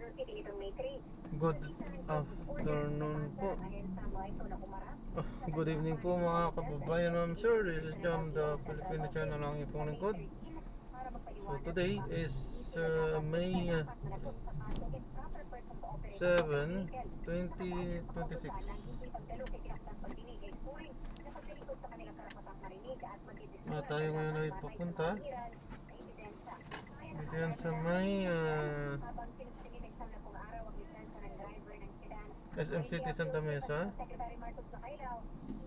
Good afternoon po. Good evening po mga kababayan, ma'am sir. This is Jam, the Filipino channel ang ipong lingkod. So today is May 7, 2026. Tayo ngayon ay papunta dito yan sa may SM City Santa Mesa,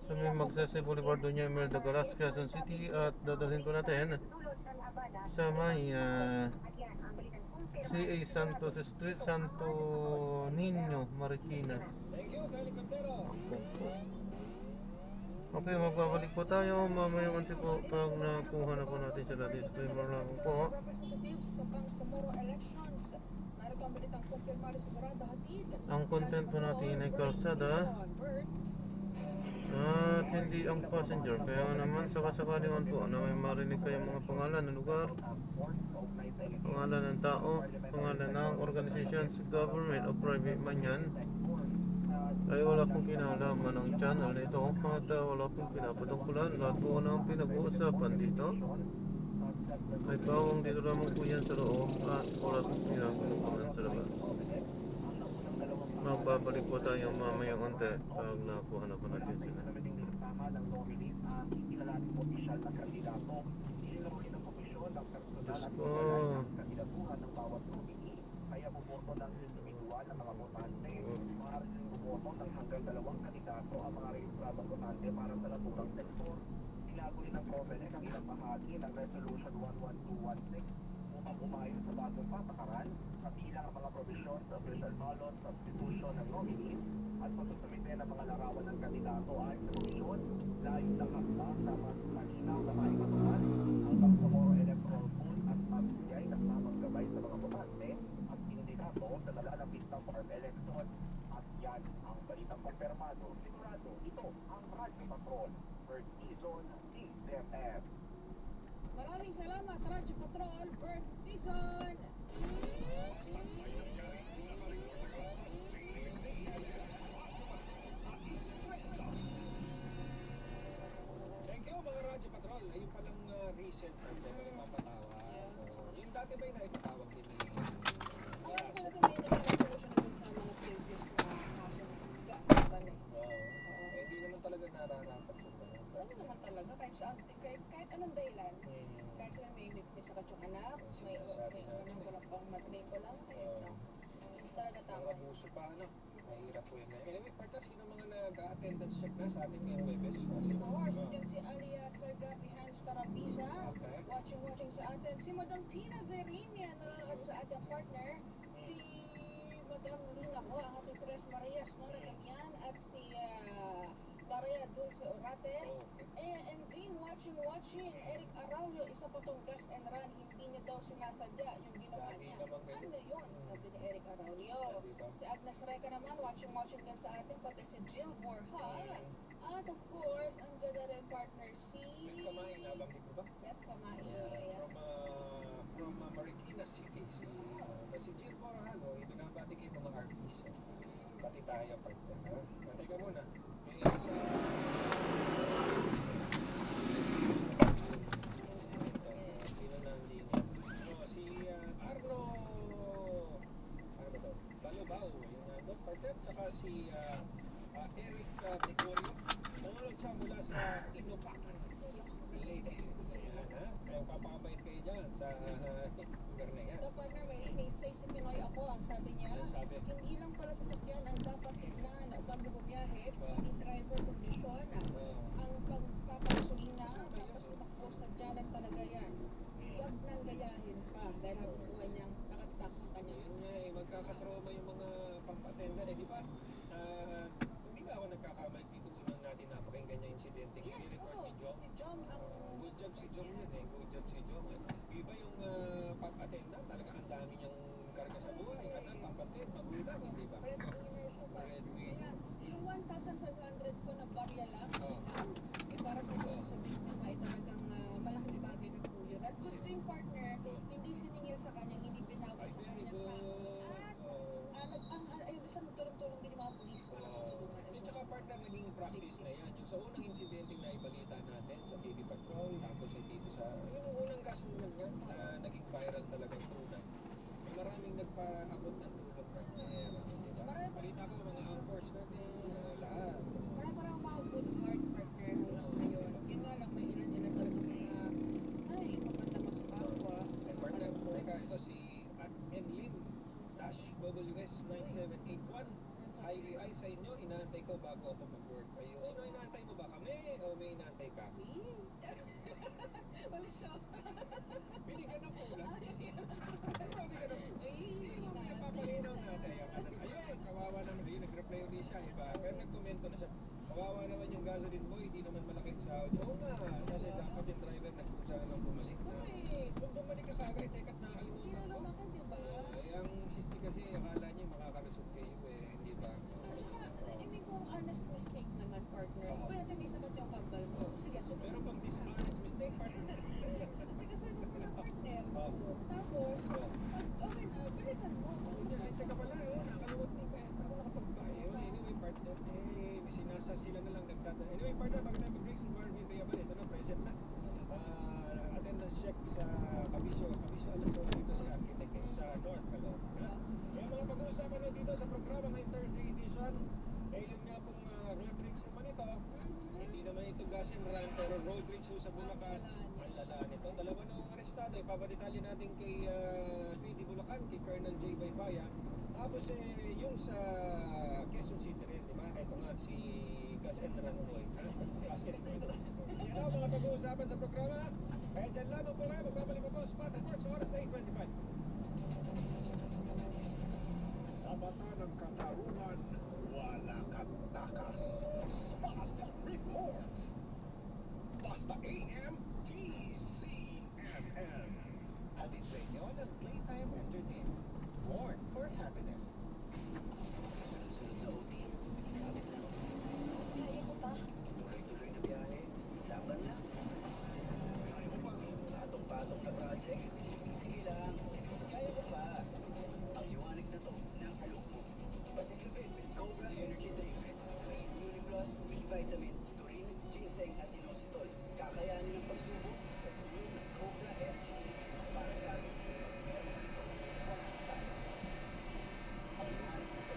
sa may Magsaysay Boulevard, Doña Imelda Galas, Quezon City. At dadalhin po natin sa may CA Santos Street, Santo Niño, Marikina. Okay, magbabalik po tayo mamaya konti po pag nakuha na po natin sila. Disclaimer lang po. Ang content po natin ay kalsada at hindi ang passenger. Kaya naman sakasakali po na may marinig kayong mga pangalan ng lugar, pangalan ng tao, pangalan ng organizations, government o private man yan, ay wala pong kinalaman ng channel na ito at wala pong pinapatungkulan. Lahat po ng pinag-uusapan dito ay bawang dito lamang po yan sa loob at wala pong pinapatungkulan sa labas. Magbabalik po tayo mamaya konti pag nakuha na po natin sila. Diyos ko, kaya bumoto ng individual ng mga botante. Maaari din bumoto ng hanggang 2 kandidato ang mga rehistradong botante para sa naturang sektor. Tinago rin ng COMELEC ang ilang bahagi ng Resolution 11216 upang umayon sa bagong patakaran, kabilang ang mga provision sa official ballot, substitution ng nominee, at pagsusumite ng mga larawan ng kandidato ay sa komisyon, layo ng hakbang na mas malinaw na maipatupad ang Bangsamoro Electoral Pool at magbigay ng tamang gabay sa mga botante at kandidato sa nalalapit na farm election. At yan ang balitang kumpirmado. Sigurado, ito ang Radyo Patrol, First Season, DZMF. Maraming salamat, Radyo Patrol, First Season! Thank you mga Radyo Patrol. Ayun palang recent na mapatawag. Yung dati ba yung naipatawag din ni... Alam ko na kung may nag-resolution na sa mga previous na kaso ng gaban eh. Hindi naman talaga nararapat yung gano'n. Ano naman talaga, kahit anong dahilan, kahit sila may sakit yung anak, may anong walang pang matrikulang, hindi talaga tama. Mga abuso pa, ano? Mahirap po yun. Anyway, parta, sino mga nag-attendance check na sa ating ngayong Webes? Ours, dyan si Alia Sargapi Hans Tarabisa, watching sa atin. Si Madam Tina Verinia, nanonood sa ating partner. Si Madam Luna ko, ang ating Tres Marias, no, Nagamian, at si Maria Dulce Orate. And Green, watching. Eric Araujo, isa pa tong gas and run, hindi niya daw sinasadya yung ginawa niya. Ano yun? Sabi ni Eric Araujo. Si Agnes Reca naman, watching din sa atin, pati si Jill Borja. At of course, ang rin partner si... Beth Kamain, nabanggit mo ba? Beth Kamain. From Marikina City. Si Jill Borja, ibinabati kayo mga artists. Pati tayo partner. Teka muna. Sino nandito? Si Arno Balubao, yung partner, tsaka si Eric Gregorio. Nanonood siya mula sa Inupakan, Leyte. Kaya papakabait kayo dyan sa lugar na yan. So partner, may space na Pinoy ako, ang sabi niya. Hindi lang pala sasakyan ang dapat tignan bago bumiyahe, hindi driver condition. Ang pagpapasulina, tapos tumakbo sa dyanan talaga yan. Huwag nang gayahin pa dahil nabubuhay niyang nakatak sa kanya. Yun nga magkakatrauma yung mga pampatenda. Di ba? Hindi ba ako nagkakamay? Tituunan natin napakinggan niya insidente. Record ni Jom. Si Jom ang... Good job si Jom yun eh. Good job si Jom. Iba yung pampatenda. Talaga ang dami niyang karga sa buhay. Anak, kapatid, magulang. Hindi ba? Breadwinner siya pa. Kaya yung 1,500 ko na barya lang, para sa victim ay talagang malaking bagay na po yun. At good thing partner, hindi siningil sa kanya, hindi pinawag sa kanya. At practice na yan. Yung sa unang insidente na ibalita natin sa TV Patrol, tapos ay dito sa, yung unang gasolina nga, naging viral talagang tunay. May maraming nagpaabot ng tulong partner. Diba? Balita ko mga anchors natin, lahat. Parang mga good heart partner hanggang ngayon. Yun nga lang, may ilan talaga mga, ay, maganda mas kapwa. And partner, teka, ito si Enlim-WS9781. Ay sa inyo, inaantay ko bago ako mag-work. Ayun. Sino inaantay mo ba? Kami o may inaantay ka? Wala siya. Binigyan ng ulan. Binigyan ng papalinaw natin. Ayun, kawawa naman. Ayun, nag-reply ulit siya. Iba. Pero nagkomento na siya. Kawawa naman yung gasoline mo, hindi naman malaking sahod. Oo nga, kasi dapat yung driver nagpusa na lang bumalik. Kung bumalik ka kagad, tekat nakakalimutan ko. Ang sisti kasi, akala niya makakalusot kayo hindi ba? Hindi kung honest mistake naman, partner. Kaya may sagot yung kambal mo. Sige, so Pero pang dishonest mistake, partner. nagkasano ko na partner. Oo. Tapos, pag okay na, balikan mo. Isa ka pala, nakalimutan ni Pet. Ako nakapagbayo. Anyway, partner, sinasa sila na lang nagtatanong. Anyway, partner, bago tayo mag-break, si Marvin Villaban, ito na, present na. Attendance check sa Kabisyo. Kabisyo, alas 8 dito si Architect sa North Caloocan. Kaya mga pag-uusapan na dito sa programa ngayong Thursday edition, yun nga pong road rage naman ito. Hindi naman ito gas and run, pero road rage sa Bulacan. Ang lala nito. Dalawa na ang arestado. Ipapadetalye natin kay PD Bulacan, kay Colonel J. Baybaya. Tapos yung sa Quezon City rin, di ba? Ito nga si gas and run boy. Gas and run boy. Yan ang mga pag-uusapan sa programa. Kaya dyan lamang po kayo. Magbabalik po Spot and Work sa oras na 8:25. Sa mata ng katarungan, wala kang takas. Spot Report. Basta AM, TCMM. Hatid sa inyo ng Playtime Entertainment. Born for happiness. Tuloy-tuloy na biyahe. Laban lang. Kaya mo pang patong-patong na project. Sige lang. Kaya mo pa. Ang liwanag na to, nasa loob mo. Pasigilipin with Cobra Energy Drink. May Uniplus with vitamins, taurine, ginseng at inositol. Kakayanin ang pagsubok sa tulong ng Cobra Energy. Para sa atin, meron ito. Walang tayo. Ang liwanag na to.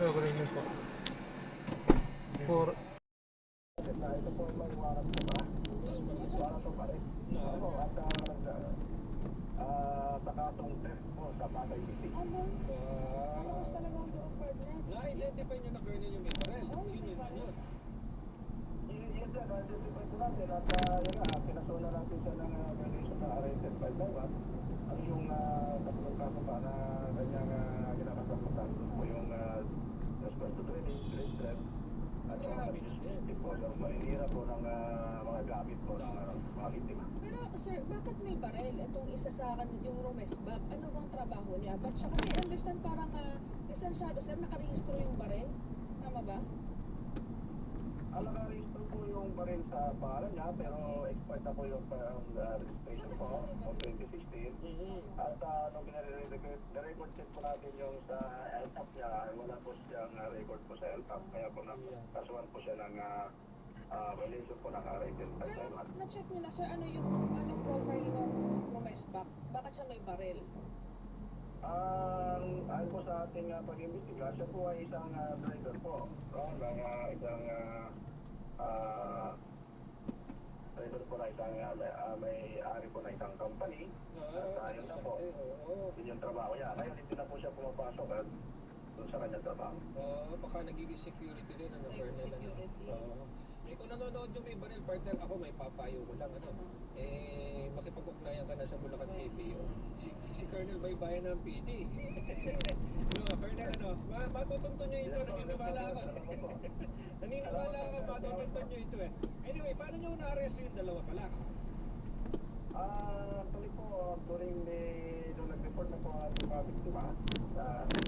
For Ito po may warang po ba? Warang po pa rin. Oo, at takatong test po sa Pasay City. Tapos talagang doon, partner. Na-identify niyo na Colonel yung may barel. Sino yun? Yun dyan, na-identify po natin at yun nga, pinasuna natin siya ng violation na arrested by Taiwan. Ang yung kasunong kaso pa na kanyang ginakasakutan po yung response to training, trade threat, at saka kami po sa marinira po ng mga gamit po ng mga biktima. Pero sir, bakit may barel? Itong isa sa akin, yung Romesbab, ano bang trabaho niya? Ba't siya kasi understand parang lisensyado sir, nakarehistro yung barel? Tama ba? Naka-register po yung baril sa pangalan niya, pero expired na po yung registration po of 2016. At nung record check po natin yung sa LTAP niya, wala po siyang record po sa LTAP. Kaya po nakasuhan po siya ng violation po ng arrested by Pero Taiwan. na-check niyo na sir, anong profile ng Romesbab? Bakit siya may barel? Ayon po sa ating pag-imbestiga, siya po ay isang driver po. Ng isang driver po na isang may-ari po na isang company. At yun na po, yun yung trabaho niya. Ngayon, hindi na po siya pumapasok at doon sa kanyang trabaho. Baka nagiging security din, ano, Colonel, ano? Kung nanonood yung may baril, partner, ako may papayo ko lang, ano? Makipag-ugnayan ka na sa Bulacan PPO. Si Colonel Baybayan ng PD. No, Colonel, ano? Matutuntun nyo ito, naniniwala ako. Naniniwala ako, matutuntun nyo ito eh. Anyway, paano nyo na-arrest yung dalawa pala? Actually po, during nung nag-report na po ang mga biktima sa ating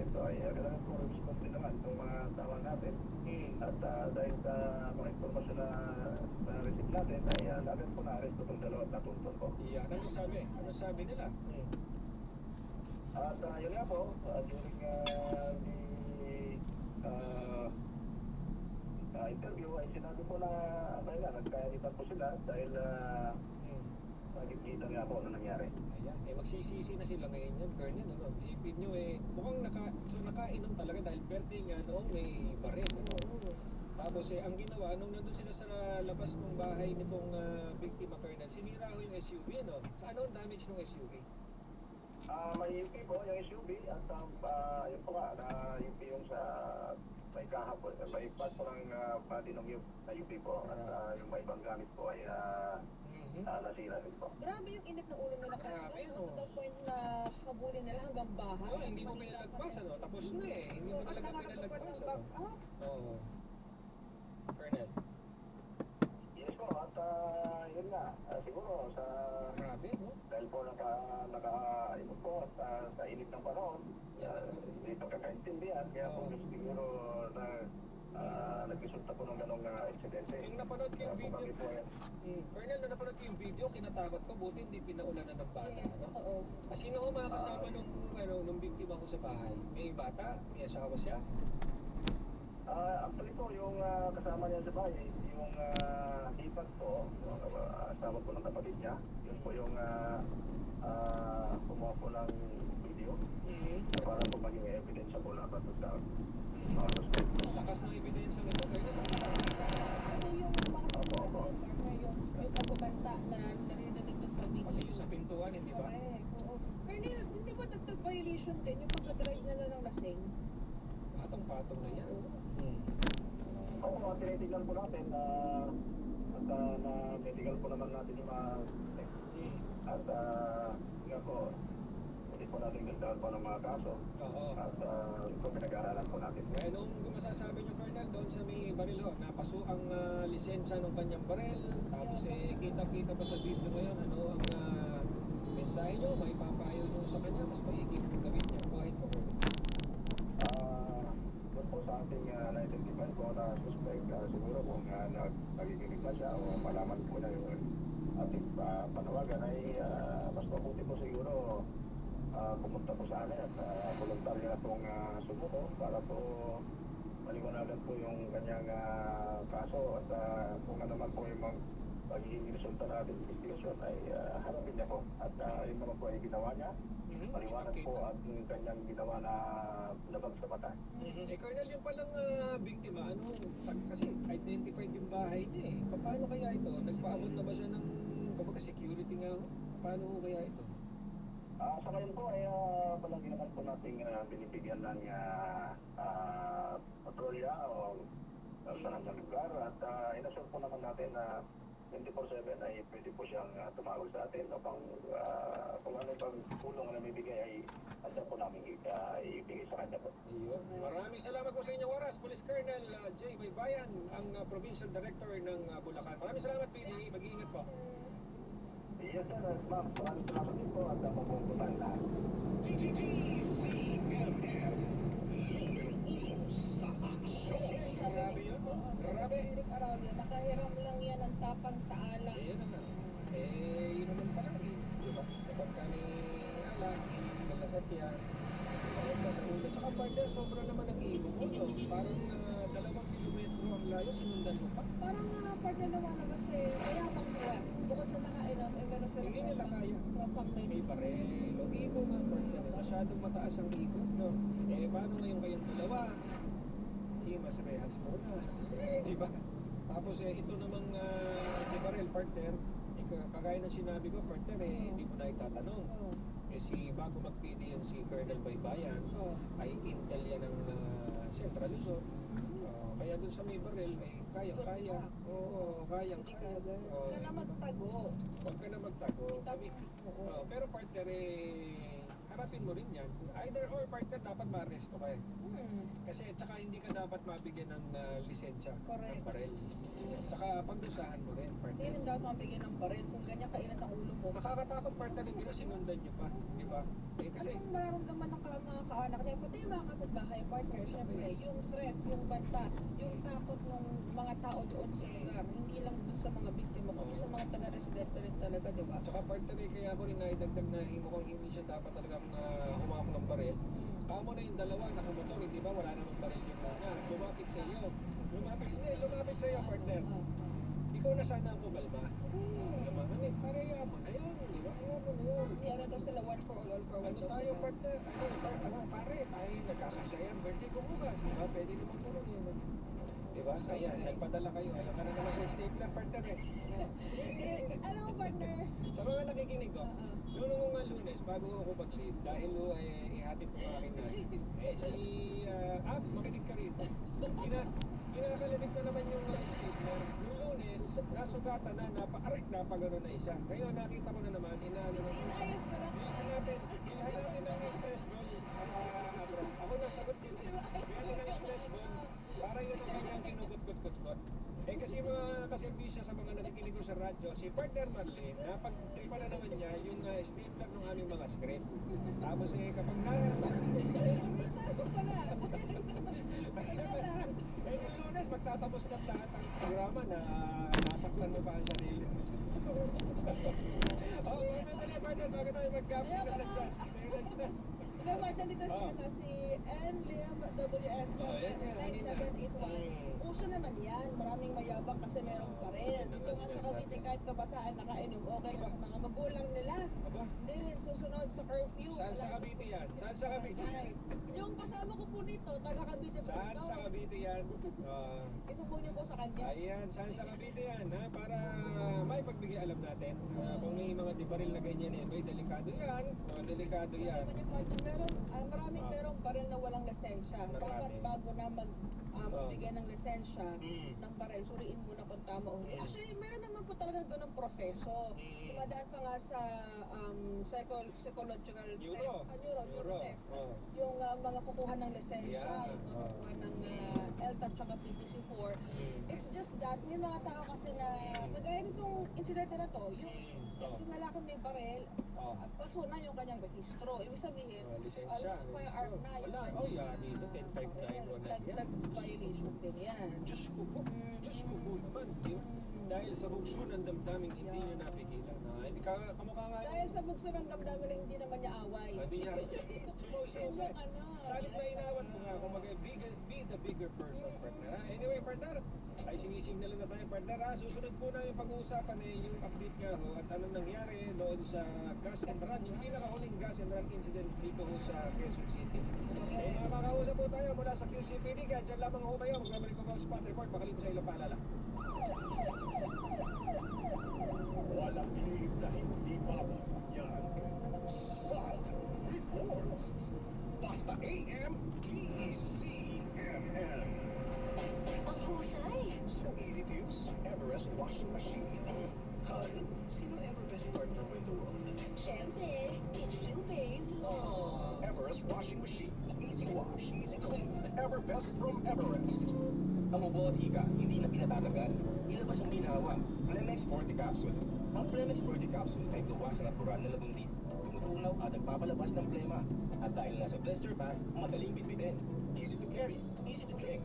ito ay kailangan po respond din naman itong mga tama natin. At dahil sa mga informasyon na receive natin, ay natin po na-arrest itong dalawat natuntun po. Yan, ano sabi? Ano sabi nila? At yun nga po, during the interview ay sinabi po na nagkainitan po sila dahil nagkikita nga po na nangyari. Ayan, magsisisi na sila ngayon yan, Colonel, ano? Isipin nyo mukhang nakainom talaga dahil birthday nga noong may baril, ano? Tapos ang ginawa, nung nandun sila sa labas ng bahay nitong biktima, Colonel, sinira ko yung SUV, ano? Ano ang damage ng SUV? May UP po yung SUV at yun po nga, UP yung sa may kaha po, may part po ng body ng UP po at yung may ibang gamit po ay nasira rin po. Grabe yung init na ulo nila Grabe, kasi. no? To the point na habulin nila hanggang bahay. Oh, hindi mo pinalagpas, ano? Tapos na hindi mo talaga pinalagpas, ano? Oo. Colonel. Yes po, at yun nga, siguro sa Grabe, no? dahil po naka-init po at sa init ng panahon, hindi pa kakaintindihan, kaya po siguro na nagresulta po ng ganong insidente. Yung napanood ko yung Kaya po kami video, po ay Colonel, na napanood ko yung video, kinatakot ko, buti hindi pinaulanan ng bata, Yes, no? oo. Sino ko mga kasama nung biktima ko sa bahay? May bata? May asawa siya? actually po, yung kasama niya sa bahay, yung hipag po, yung asawa po ng kapatid niya, yun po yung kumuha po ng video para po maging evidence po laban sa mga suspect. Lakas ng ebidensya nito, Colonel. Ano yung mga partner yung pagbabanta na narinig dun sa video? Pati yung sa pintuan, hindi ba? Correct, oo. Colonel, hindi ba dagdag violation din yung pagka-drive nila ng lasing? Patong-patong na yan. Oo, tinitignan po natin at na-medical po naman natin yung mga suspect. At nga po, hindi po natin gagdahan po ng mga kaso. Oo. At ito pinag-aaralan po natin. Kaya nung masasabi niyo, Colonel, doon sa may baril, napaso ang lisensya ng kanyang baril, tapos kita-kita pa sa video ngayon, ano ang mensahe niyo, may papayo niyo sa kanya, mas maiging gawin niya. Bakit po, Colonel? Doon po sa ating na-identify po na suspect, siguro kung nagiginig na siya o malaman po na yung ating panawagan ay mas mabuti po siguro pumunta po sa amin at voluntaryo na pong sumuko para po maliwanagan po yung kanyang kaso at kung ano naman po yung magiging resulta na ating investigation ay harapin niya po at yun naman po ay ginawa niya. Maliwanag po at yung kanyang ginawa na labag sa mata. Colonel, yung palang biktima, kasi identified yung bahay niya eh. Paano kaya ito? Nagpaabot na ba siya ng security nga? Paano kaya ito? Sa ngayon po ay palagi naman po nating binibigyan ng patrolya o sa kanyang lugar at inasure po naman natin na 24/7 ay pwede po siyang tumawag sa atin upang kung ano bang tulong na bibigay ay anda po namin ibigay sa kanya po. Ayun. Maraming salamat po sa inyong oras, Police Colonel J. Baybayan, ang Provincial Director ng Bulacan. Maraming salamat, PDE. Mag-iingat po. Yes sir, ma'am. Maraming salamat din po at mabubutan lahat. Grabe yun. Grabe. Eric Araujo, nakahiram lang yan ng tapang sa alak. Yun naman. Yun naman pala. Diba? Kapag kami naglasat yan, ayun na sa ulo. Tsaka partner, sobra naman ang ibo mo, no? Parang 2 kilometro ang layo, sinundan mo pa. Parang partner naman na kasi mayabang nila. Bukod sa nakainom, meron sila Hindi nila kaya. tropang May barel, o ibo nga, partner. Masyadong mataas ang ibo, no? Paano ngayon kayong dalawa? Mas rehas muna. Diba? Tapos ito namang barel, partner, kagaya ng sinabi ko, partner, hindi mo na itatanong. Si bago mag-PD yan si Colonel Baybayan, ay intel yan ng Central Luzon. Kaya dun sa may barel, kayang-kaya. Oo, kayang-kaya. Huwag ka na magtago. Huwag ka na magtago. Pero partner, harapin mo rin yan. Either or partner, dapat ma-arresto ka eh. Kasi tsaka hindi ka dapat mabigyan ng lisensya Correct. ng barel. Tsaka pagdusahan mo rin, Hindi partner. rin daw mabigyan ng baril kung ganyan kainat ang ulo mo. Nakakatakot partner, hindi na sinundan nyo pa, di ba? Eh, Ano kasi, kung mararamdaman ng mga kaanak niya, pati yung mga kapitbahay, partner, syempre, yung threat, yung banta, yung takot ng mga tao doon sa lugar, hindi lang doon sa mga biktima, kundi sa mga taga-residente rin talaga, di ba? tsaka partner eh, kaya ako rin naidagdag na mukhang hindi siya dapat talagang humawak ng barel. Kamo na yung dalawa nakamotor, hindi ba? Wala namang baril yung una. Lumapit sa iyo. Lumapit sa iyo, partner. Ikaw na sana ang kumalma. Naman, pareha mo na yun, di ba? Kaya mo na yun. Hindi, ano daw sila, one for all for one. Ano tayo, partner? Pare, tayo nagkakasayang birthday ko bukas. Di ba? Pwede naman tulong yun. Di ba? Ayan, nagpadala kayo. Alam ka na naman sa stapler, partner eh. Ano mo, partner? Sa mga nakikinig ko, noong nga Lunes, bago ako mag-leave, dahil ihatid ko ang aking nanay. Makinig ka rin. Kinakalimit na naman yung stapler. Noong Lunes, nasugatan na, napagano na isa. Ngayon, nakita ko na naman, inaano na. Inayos ko lang. Ilhan natin ng stress ball. Ako nasagot yun. Bilhan ng stress ball. Para yun ang kanyang kinugot-gut-gut-gut. Eh kasi mga kaservisyo sa mga nakikinig ko sa radyo, si partner Marlene, napag-tripa na naman niya yung stapler ng aming mga script. Tapos kapag Sabi pala. yung Lunes, magtatapos ng lahat ng programa na nasaklan mo pa ang sarili. Mamaya partner, bago tayo mag-gabi na nagdas. Ikaw, Martin, dito si N. Liam WS 9781. Uso naman yan. Maraming mayabang kasi meron pa rin. Dito nga sa Cavite, kahit kabataan nakainom, okay lang mga magulang nila. Aba, Hindi rin susunod sa curfew. saan sa Cavite yan? Saan sa Cavite? Yung kasama ko po nito, taga Cavite po Saan ito. sa Cavite yan? Ipupunyo po sa kanya. Ayan, saan sa Cavite yan, ha? Para may pagbigay alam natin. Kung may mga dibaril na ganyan may delikado yan. Mga delikado yan. Maraming merong baril na walang lisensya. Dapat bago na magbigay ng lisensya ng baril, suriin muna kung tama o hindi. Actually, meron naman po talaga doon ng proseso. Dumadaan pa nga sa psychological neuro test. Yung mga kukuha ng lisensya, yung mga kukuha ng LTAT at PPC-4. It's just that, may mga tao kasi na, kagaya nitong incident na to, yung lalaki may baril, paso na yung kanyang registro. Ibig sabihin, Lisensya. firearm na yung Wala. Oh, yan. Dito, 10591 na yan. violation din yan. Diyos ko po. Diyos ko po naman. Dahil sa bugso ng damdamin, hindi niya napigilan. Hindi ka kamukha nga. Dahil sa bugso ng damdamin na hindi naman niya away. Hindi niya. Yung ano. Salit na inawat mo nga kung be the bigger person, partner. Anyway, partner, ay sinisignal na tayo, partner. Susunod po namin pag-uusapan yung update nga ho at anong nangyari doon sa gas and run, yung pinakahuling gas and run incident dito ho sa Quezon City. Makakausap po tayo mula sa QCPD, kaya dyan lamang ho kayo. Magbabalik ko sa spot report, makalipo sa ilang paalala. Walang pinilit na hindi bawal. Yan. Salt Reports. Basta AM, GCMN. Ang husay! So easy to use. Everest washing machine. Han, sino ever best partner mo in the world? Siyempre, it's you, babe. Everest washing machine. Easy wash, easy clean. Everbest from Everest. Ang ubo at hika, hindi na pinatatagal. Ilabas ang ginawa. Plemex Forte Capsule. Ang Plemex Forte Capsule ay gawa sa natural na labundi. Tumutunaw at nagpapalabas ng plema. At dahil nasa blister pack, madaling bitbitin. Easy to carry, easy to drink.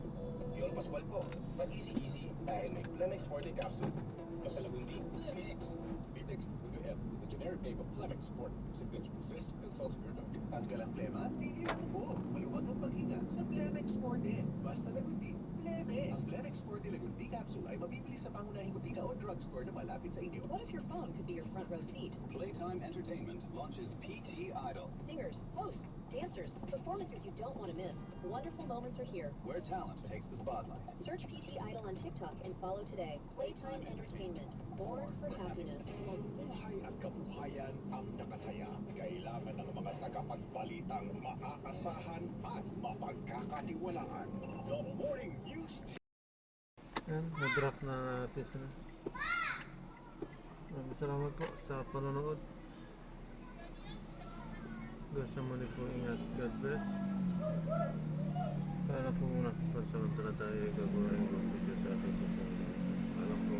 Yun paswal po. But easy dahil may Plemex Forte Capsule. Basta labundi, Plemex. Bitex with the generic name of Plemex Forte. Symptoms persist, consult your doctor. Tanggal ang plema, tigil ang ubo. Maluwag ang paghinga sa Plemex Forte. Basta lagundi, Plemex. Ang Plemex Forte Lagundi Capsule ay mabibili sa pangunahing butika o drugstore na malapit sa inyo. What if your phone could be your front row seat? Playtime Entertainment launches PT Idol, Singers, hosts, dancers, performances you don't want to miss. Wonderful moments are here. where talent takes the spotlight. Search PT Idol on TikTok and follow today. Playtime Entertainment. Born for happiness. Buhay at kabuhayan ang nakataya. Kailangan ng mga tagapagbalitang maaasahan at mapagkakatiwalaan. The Morning News Yan, na-drop na natin sila. Salamat po sa panonood. Hanggang sa muli po, ingat. God bless. Para po muna pansamantala tayo gagawa ng video sa ating susunod. Para po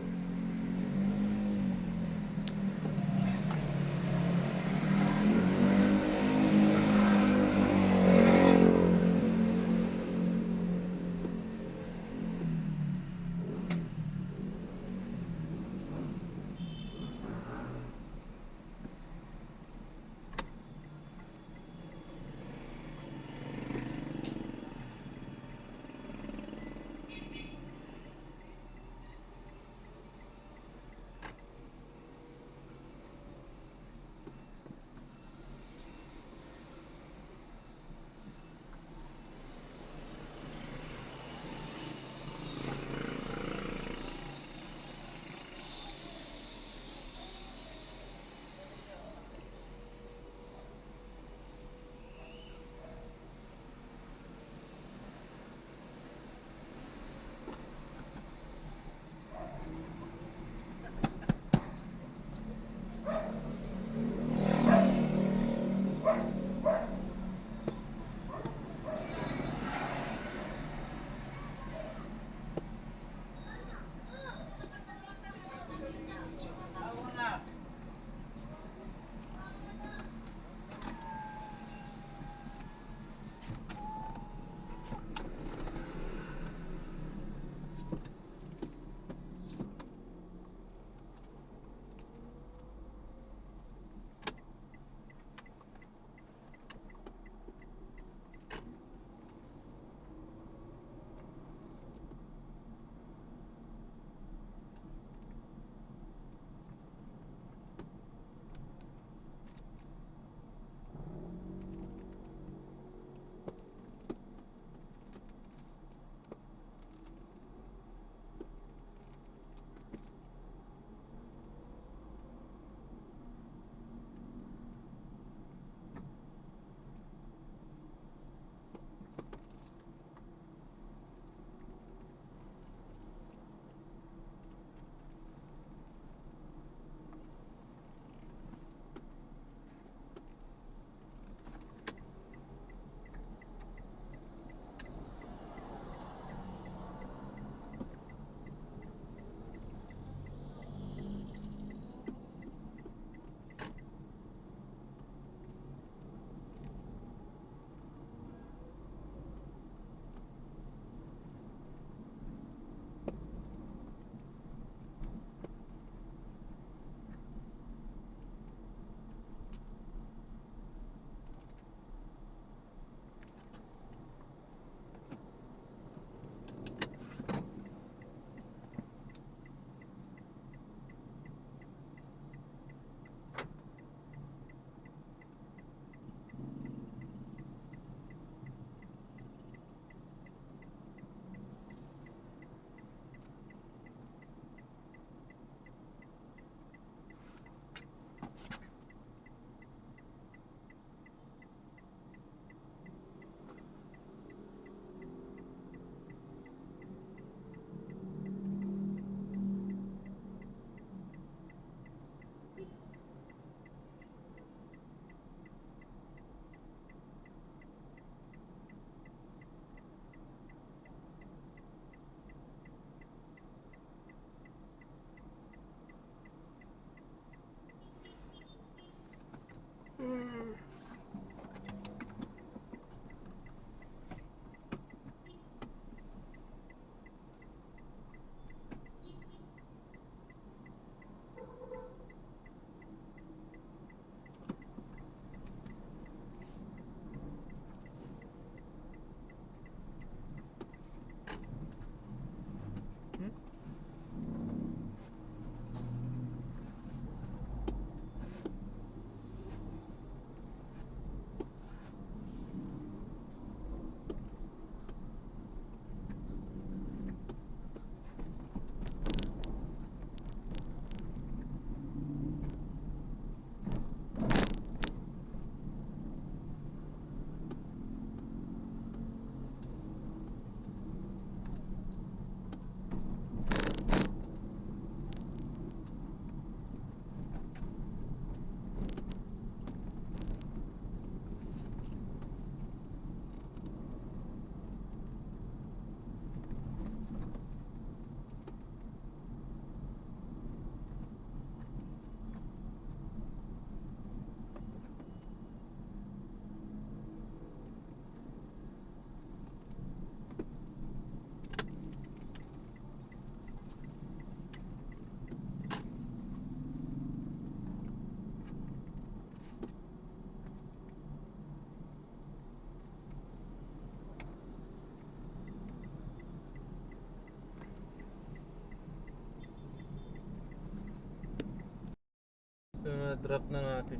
drop na natin.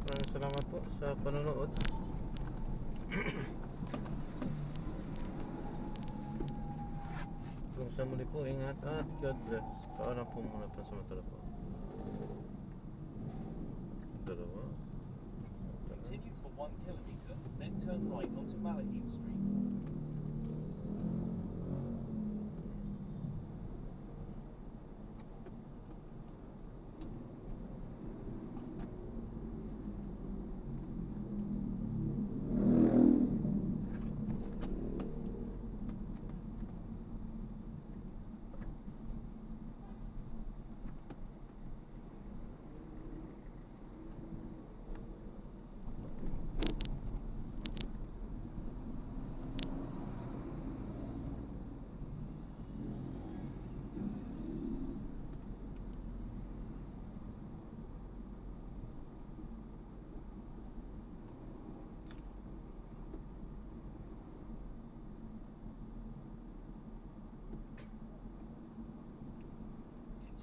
Maraming salamat po sa panonood. Kung sa muli po, ingat at God bless. Paalam po muna pa sa matala po. Dalawa. Continue for 1 kilometer, then turn right onto Malahide Street.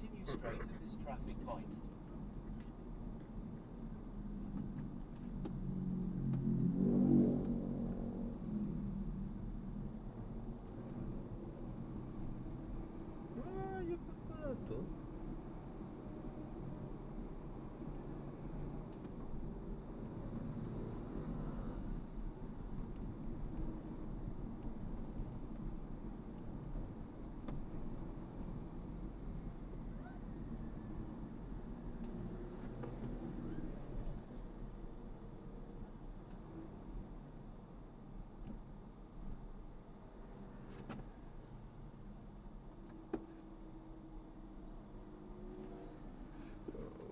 Continue straight at this traffic light. Malayo pa pala to.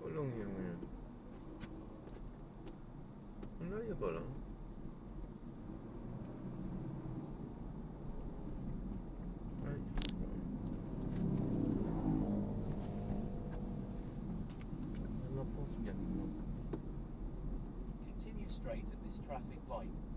Walang yung yan. Malayo pa lang. Ay, Diyos ko. Ano po? Continue straight at this traffic light.